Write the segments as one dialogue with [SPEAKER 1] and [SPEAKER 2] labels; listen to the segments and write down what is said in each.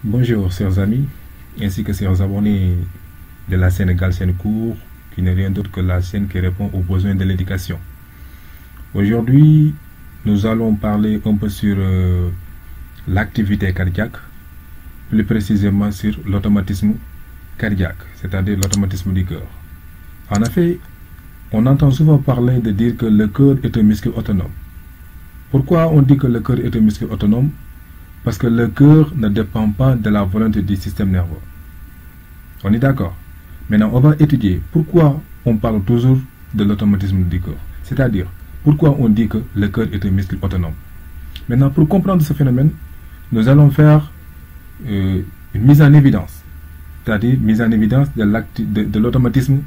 [SPEAKER 1] Bonjour chers amis, ainsi que chers abonnés de la chaîne Galsen Cours, qui n'est rien d'autre que la chaîne qui répond aux besoins de l'éducation. Aujourd'hui, nous allons parler un peu sur l'activité cardiaque, plus précisément sur l'automatisme cardiaque, c'est-à-dire l'automatisme du cœur. En effet, on entend souvent parler de dire que le cœur est un muscle autonome. Pourquoi on dit que le cœur est un muscle autonome? Parce que le cœur ne dépend pas de la volonté du système nerveux. On est d'accord? Maintenant, on va étudier pourquoi on parle toujours de l'automatisme du cœur. C'est-à-dire, pourquoi on dit que le cœur est un muscle autonome. Maintenant, pour comprendre ce phénomène, nous allons faire une mise en évidence. C'est-à-dire, mise en évidence de l'automatisme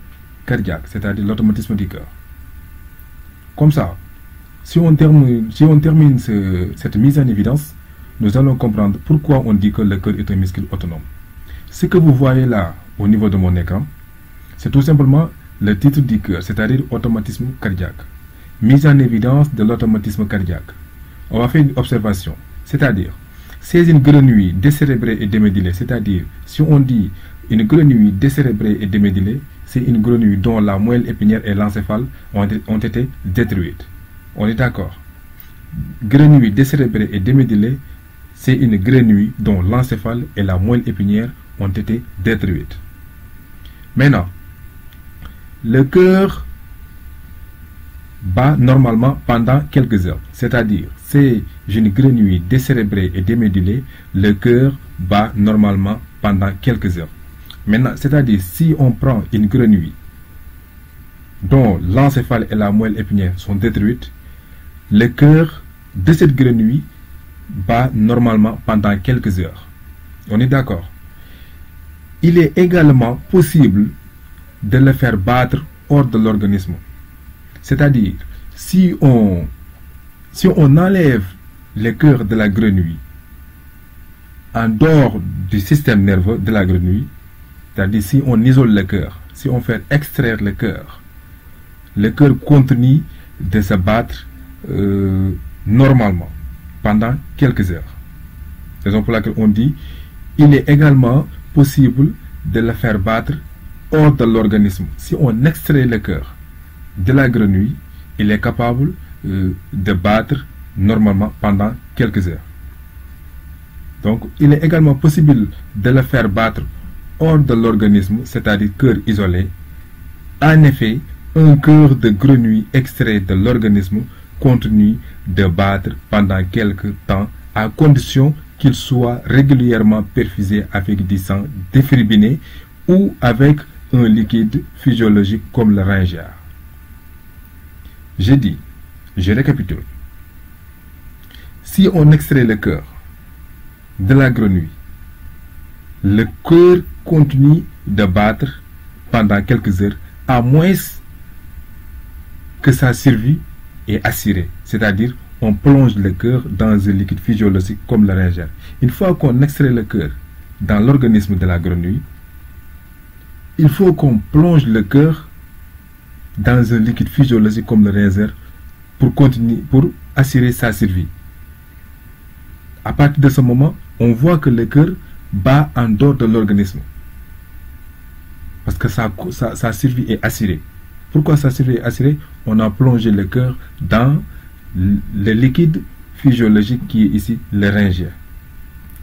[SPEAKER 1] cardiaque, c'est-à-dire l'automatisme du cœur. Comme ça, si on termine cette mise en évidence, nous allons comprendre pourquoi on dit que le cœur est un muscle autonome. Ce que vous voyez là, au niveau de mon écran, c'est tout simplement le titre du cœur, c'est-à-dire automatisme cardiaque. Mise en évidence de l'automatisme cardiaque. On va faire une observation, c'est-à-dire, c'est une grenouille décérébrée et démédulée, c'est-à-dire, si on dit une grenouille décérébrée et démédulée, c'est une grenouille dont la moelle épinière et l'encéphale ont été détruites. On est d'accord? Grenouille décérébrée et démédulée, c'est une grenouille dont l'encéphale et la moelle épinière ont été détruites. Maintenant, le cœur bat normalement pendant quelques heures. C'est-à-dire, c'est une grenouille décérébrée et démédulée, le cœur bat normalement pendant quelques heures. Maintenant, c'est-à-dire, si on prend une grenouille dont l'encéphale et la moelle épinière sont détruites, le cœur de cette grenouille bat normalement pendant quelques heures. On est d'accord? Il est également possible de le faire battre hors de l'organisme. C'est-à-dire, si on enlève le cœur de la grenouille en dehors du système nerveux de la grenouille, c'est-à-dire si on isole le cœur, si on fait extraire le cœur continue de se battre normalement pendant quelques heures. Raison pour laquelle on dit il est également possible de le faire battre hors de l'organisme. Si on extrait le cœur de la grenouille, il est capable de battre normalement pendant quelques heures. Donc, il est également possible de le faire battre hors de l'organisme, c'est-à-dire cœur isolé. En effet, un cœur de grenouille extrait de l'organisme continue de battre pendant quelque temps à condition qu'il soit régulièrement perfusé avec du sang défibriné ou avec un liquide physiologique comme le ringère. J'ai dit, je récapitule. Si on extrait le cœur de la grenouille, le cœur continue de battre pendant quelques heures, à moins que sa survie est assurée. C'est-à-dire, on plonge le cœur dans un liquide physiologique comme le ringère. Une fois qu'on extrait le cœur dans l'organisme de la grenouille, il faut qu'on plonge le cœur dans un liquide physiologique comme le ringère pour assurer sa survie. À partir de ce moment, on voit que le cœur bat en dehors de l'organisme. Parce que sa survie est assurée. Pourquoi sa survie est assurée? On a plongé le cœur dans le liquide physiologique qui est ici, le ringère.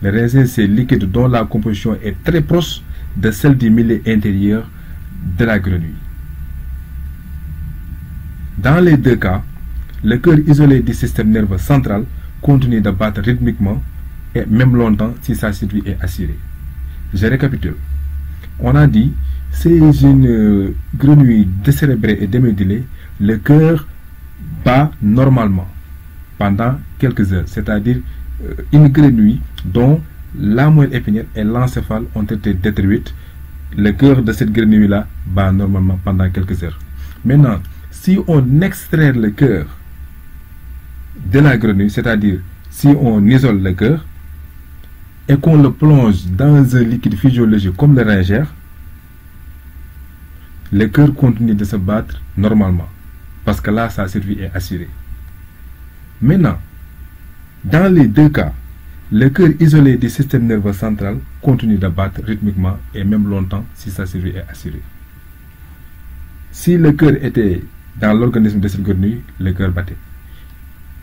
[SPEAKER 1] Le ringère, c'est le liquide dont la composition est très proche de celle du milieu intérieur de la grenouille. Dans les deux cas, le cœur isolé du système nerveux central continue de battre rythmiquement et même longtemps si sa survie est assurée. Je récapitule. On a dit, c'est une grenouille décérébrée et démédulée, le cœur bat normalement pendant quelques heures, c'est-à-dire une grenouille dont la moelle épinière et l'encéphale ont été détruites, le cœur de cette grenouille-là bat normalement pendant quelques heures. Maintenant, si on extrait le cœur de la grenouille, c'est-à-dire si on isole le cœur et qu'on le plonge dans un liquide physiologique comme le ringère, le cœur continue de se battre normalement, parce que là, sa survie est assurée. Maintenant, dans les deux cas, le cœur isolé du système nerveux central continue de battre rythmiquement et même longtemps si sa survie est assurée. Si le cœur était dans l'organisme de cette grenouille, le cœur battait.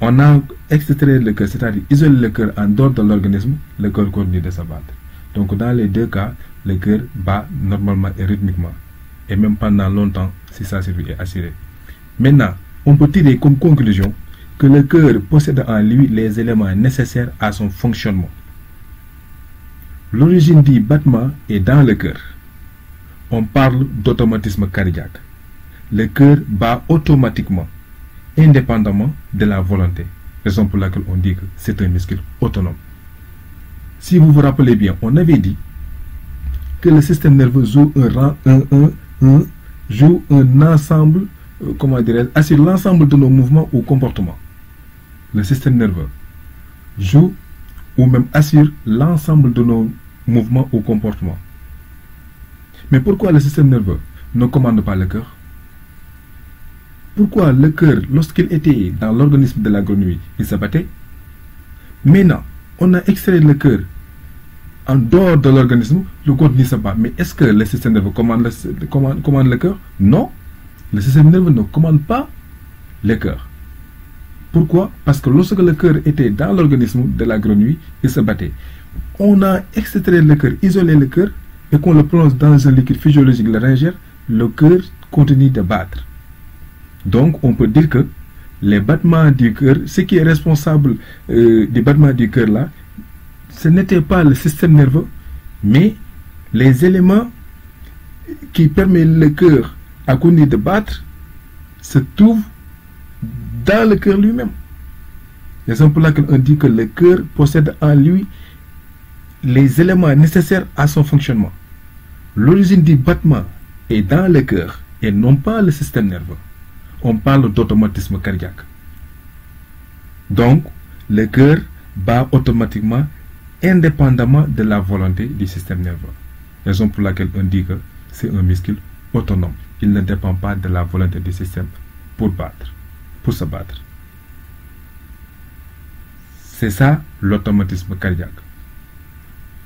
[SPEAKER 1] On a extrait le cœur, c'est-à-dire isolé le cœur en dehors de l'organisme, le cœur continue de se battre. Donc dans les deux cas, le cœur bat normalement et rythmiquement, et même pendant longtemps si sa survie est assurée. Maintenant, on peut tirer comme conclusion que le cœur possède en lui les éléments nécessaires à son fonctionnement. L'origine du battement est dans le cœur. On parle d'automatisme cardiaque. Le cœur bat automatiquement, indépendamment de la volonté, raison pour laquelle on dit que c'est un muscle autonome. Si vous vous rappelez bien, on avait dit que le système nerveux joue joue un ensemble, assure l'ensemble de nos mouvements ou comportements. Le système nerveux joue ou même assure l'ensemble de nos mouvements ou comportements. Mais pourquoi le système nerveux ne commande pas le cœur? Pourquoi le cœur, lorsqu'il était dans l'organisme de la grenouille, il se battait? Maintenant, on a extrait le cœur en dehors de l'organisme, le corps ne se bat. Mais est-ce que le système nerveux commande le cœur? Non, le système nerveux ne commande pas le cœur. Pourquoi? Parce que lorsque le cœur était dans l'organisme de la grenouille, il se battait. On a extrait le cœur, isolé le cœur, et qu'on le plonge dans un liquide physiologique laryngère, le cœur continue de battre. Donc, on peut dire que les battements du cœur, ce qui est responsable des battements du cœur là, ce n'était pas le système nerveux, mais les éléments qui permettent le cœur à continuer de battre se trouvent dans le cœur lui-même. C'est pour laquelle on dit que le cœur possède en lui les éléments nécessaires à son fonctionnement. L'origine du battement est dans le cœur et non pas le système nerveux. On parle d'automatisme cardiaque. Donc, le cœur bat automatiquement indépendamment de la volonté du système nerveux. Raison pour laquelle on dit que c'est un muscle autonome. Il ne dépend pas de la volonté du système pour se battre. C'est ça l'automatisme cardiaque.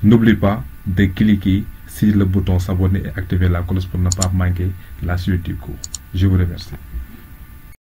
[SPEAKER 1] N'oublie pas de cliquer sur le bouton s'abonner et activer la cloche pour ne pas manquer la suite du cours. Je vous remercie.